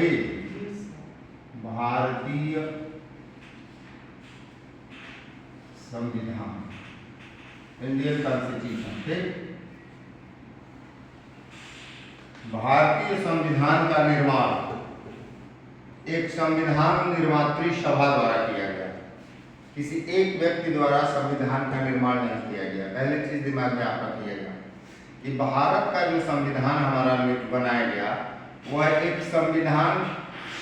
गई भारतीय संविधान, इंडियन कॉन्स्टिट्यूशन। ठीक, भारतीय संविधान का निर्माण एक संविधान निर्मात्री सभा द्वारा किया गया, किसी एक व्यक्ति द्वारा संविधान का निर्माण नहीं किया गया। पहले चीज दिमाग में आप रखिएगा कि भारत का जो संविधान हमारा बनाया गया वह एक संविधान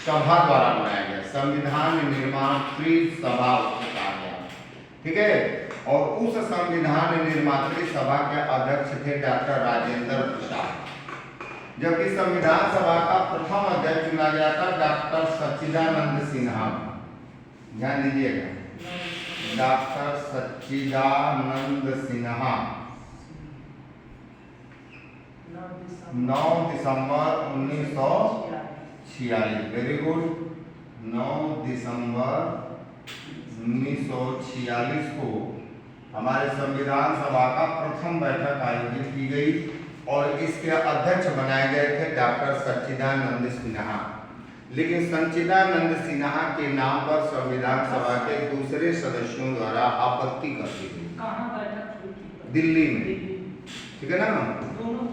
सभा द्वारा बनाया गया, संविधान निर्मात्री सभा उसको कहा गया। ठीक है, और उस संविधान निर्मात्री सभा के अध्यक्ष थे डॉक्टर राजेंद्र प्रसाद, जबकि संविधान सभा का प्रथम अध्यक्ष चुना गया था डॉक्टर सच्चिदानंद सिन्हा। ध्यान दीजिएगा, डॉक्टर सच्चिदानंद सिन्हा 9 दिसंबर 1946। वेरी गुड, 9 दिसंबर 1946 को हमारे संविधान सभा का प्रथम बैठक आयोजित की गई और इसके अध्यक्ष बनाए गए थे डॉक्टर सच्चिदानंद सिन्हा। लेकिन सच्चिदानंद सिन्हा के नाम पर संविधान सभा के दूसरे सदस्यों द्वारा आपत्ति कर दी गई। कहाँ बैठक हुई थी? दिल्ली में। ठीक है ना? दोनों?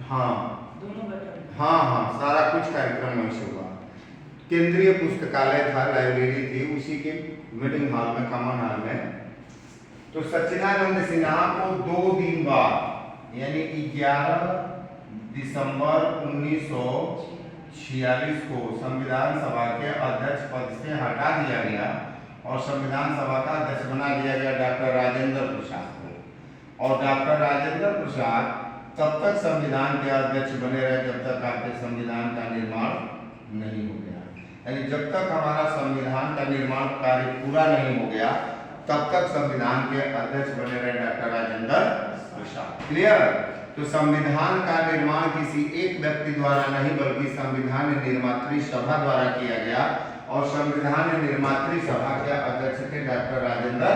हाँ दोनों बैठक? हाँ, सारा कुछ कार्यक्रम वहीं से हुआ। केंद्रीय पुस्तकालय था, लाइब्रेरी थी, उसी के मीटिंग हॉल में, कॉमन हॉल में। तो सच्चिदानंद सिन्हा को 2 दिन बाद यानी 11 दिसंबर 1946 को संविधान सभा के अध्यक्ष पद से हटा दिया गया और संविधान सभा का अध्यक्ष बना दिया गया डॉक्टर राजेंद्र प्रसाद को। और डॉक्टर राजेंद्र प्रसाद तब तक संविधान के अध्यक्ष बने रहे जब तक आपके संविधान का निर्माण नहीं हो गया। यानी जब तक हमारा संविधान का निर्माण कार्य पूरा नहीं हो गया तब तक संविधान के अध्यक्ष बने रहे डॉक्टर राजेंद्र प्रसाद। क्लियर? तो संविधान का निर्माण किसी एक व्यक्ति द्वारा नहीं बल्कि संविधान निर्मात्री सभा द्वारा किया गया और संविधान निर्मात्री सभा के अध्यक्ष थे डॉक्टर राजेंद्र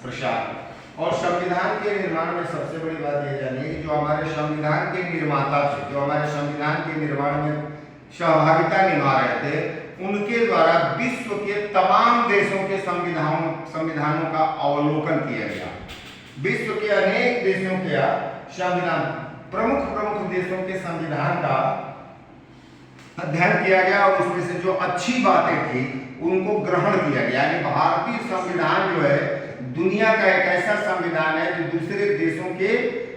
प्रसाद। और संविधान के निर्माण में सबसे बड़ी बात यह जानिए कि जो हमारे संविधान के निर्माता थे, जो हमारे संविधान के निर्माण में सहभागिता निभा रहे थे, उनके द्वारा विश्व के तमाम देशों के संविधानों का अवलोकन किया गया। विश्व के अनेक देशों के संविधान, प्रमुख देशों के संविधान का अध्ययन किया गया और उसमें से जो अच्छी बातें थी उनको ग्रहण किया गया। यानी भारतीय संविधान जो है दुनिया का एक ऐसा संविधान है जो दूसरे देशों के,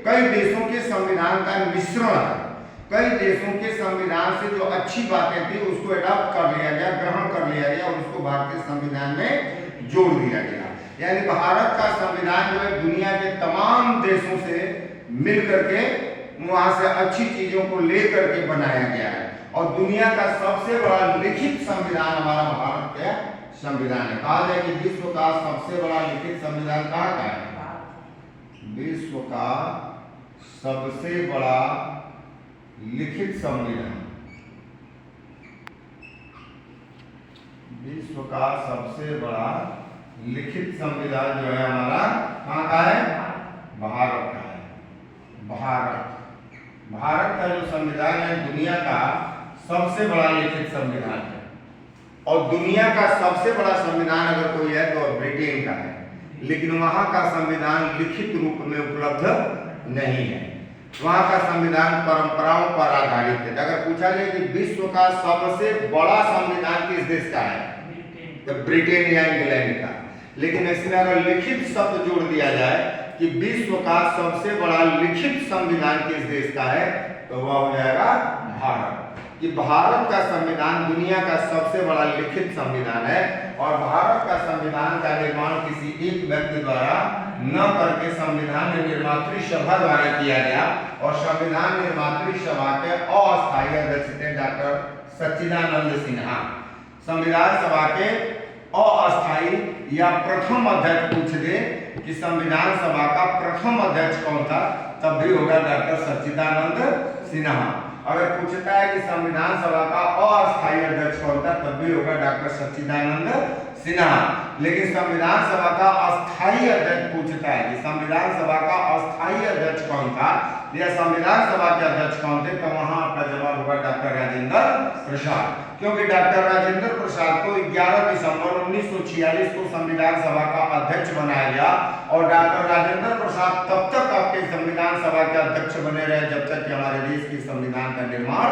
कई देशों के संविधान का मिश्रण है। कई देशों के संविधान से जो अच्छी बातें थी उसको अडॉप्ट कर लिया गया, ग्रहण कर लिया गया और उसको भारतीय संविधान में जोड़ दिया गया। यानी भारत का संविधान जो है दुनिया के तमाम देशों से मिल करके वहां से अच्छी चीजों को लेकर के बनाया गया है और दुनिया का सबसे बड़ा लिखित संविधान हमारा भारत का संविधान है। कहा जाए कि विश्व का सबसे बड़ा लिखित संविधान कहाँ का है? विश्व का सबसे बड़ा लिखित संविधान, विश्व का सबसे बड़ा लिखित संविधान जो है हमारा कहाँ का है? भारत का है। भारत का जो संविधान है दुनिया का सबसे बड़ा लिखित संविधान है और दुनिया का सबसे बड़ा संविधान अगर कोई है तो ब्रिटेन का है, लेकिन वहां का संविधान लिखित रूप में उपलब्ध नहीं है। वहां का संविधान परंपराओं पर आधारित है। अगर पूछा जाए कि विश्व का सबसे बड़ा संविधान किस देश का है तो ब्रिटेन या इंग्लैंड का, लेकिन इसमें अगर लिखित शब्द जोड़ दिया जाए कि विश्व का सबसे बड़ा लिखित संविधान किस देश का है तो वह हो जाएगा भारत। कि भारत का संविधान दुनिया का सबसे बड़ा लिखित संविधान है और भारत का संविधान का निर्माण किसी एक व्यक्ति द्वारा न करके संविधान निर्मात्री सभा द्वारा किया गया और संविधान निर्मात्री सभा के अस्थायी अध्यक्ष थे डॉक्टर सच्चिदानंद सिन्हा। संविधान सभा के अस्थायी या प्रथम अध्यक्ष पूछ दे कि संविधान सभा का प्रथम अध्यक्ष कौन था तब भी होगा डॉक्टर सच्चिदानंद सिन्हा। अगर पूछता है कि संविधान सभा का अस्थायी अध्यक्ष कौन था तब भी होगा डॉक्टर सच्चिदानंद सिन्हा। लेकिन संविधान सभा का अस्थायी अध्यक्ष पूछता है कि संविधान सभा का अस्थायी अध्यक्ष कौन था या संविधान सभा के अध्यक्ष कौन थे, तो वहां आपका जवाब होगा डॉक्टर राजेंद्र प्रसाद, क्योंकि डॉक्टर राजेंद्र प्रसाद को 11 दिसंबर 1946 को संविधान सभा का अध्यक्ष बनाया गया और डॉक्टर राजेंद्र प्रसाद तब तक आपके संविधान सभा के अध्यक्ष बने रहे जब तक कि हमारे देश की संविधान का निर्माण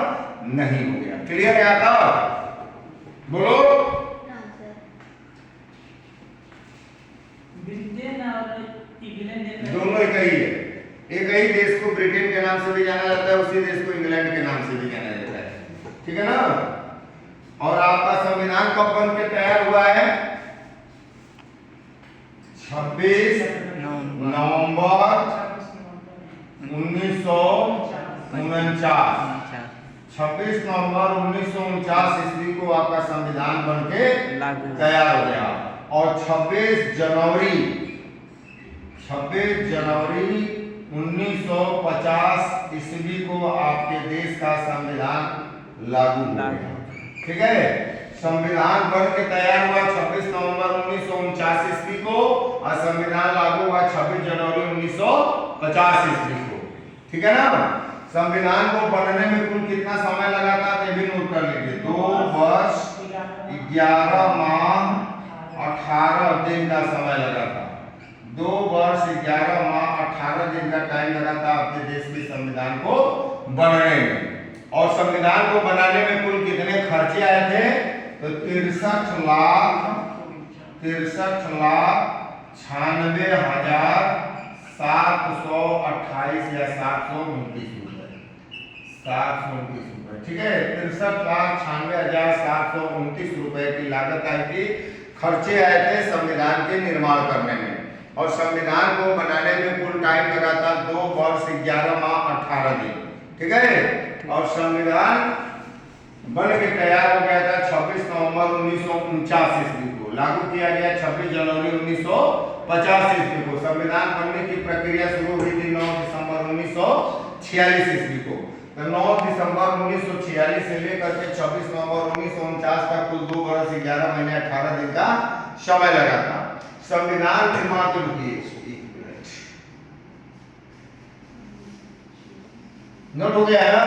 नहीं हो गया। क्लियर है? था बोलो। ब्रिटेन और इंग्लैंड दोनों एक ही है। एक ही देश को ब्रिटेन के नाम से भी जाना जाता है, उसी देश को इंग्लैंड के नाम से भी जाना जाता है। ठीक है ना? और आपका संविधान कब बन के तैयार हुआ है? 26 नवंबर 1949। 26 नवंबर 1949 ईस्वी को आपका संविधान बन के तैयार हो गया और 26 जनवरी 1950 ईस्वी को आपके देश का संविधान लागू हो गया। ठीक है? संविधान बन के तैयार हुआ 26 नवंबर 1949 ईस्वी को और संविधान लागू हुआ 26 जनवरी 1950 ईस्वी को। ठीक है ना? संविधान को बनने में कुल कितना समय लगा था, ये भी नोट कर लीजिए। 2 वर्ष 11 माह 18 दिन का समय लगा था। 2 वर्ष 11 माह 18 दिन का टाइम लगा था अपने देश के संविधान को बनने में। और संविधान को बनाने में कुल कितने खर्चे आए थे, तो 63 लाख 96,728 या 729 रुपए। 729 रुपए। ठीक है? 63,96,729 रुपए की लागत आई थी, खर्चे आए थे संविधान के निर्माण करने में। और संविधान को बनाने में कुल टाइम लगा था 2 वर्ष 11 माह 18 दिन। ठीक है? और संविधान बन के तैयार हो गया था 26 नवंबर 1949 ईस्वी को, लागू किया गया 26 जनवरी 1950 ईस्वी को। संविधान बनने की प्रक्रिया शुरू हुई थी 9 दिसंबर 1946 ईस्वी को। तो 9 दिसंबर 1946 से लेकर के 26 नवंबर 1949 तक कुल 2 वर्ष 11 महीने 18 दिन का समय लगा था। संविधान निर्माण के लिए नोट हो गया है ना?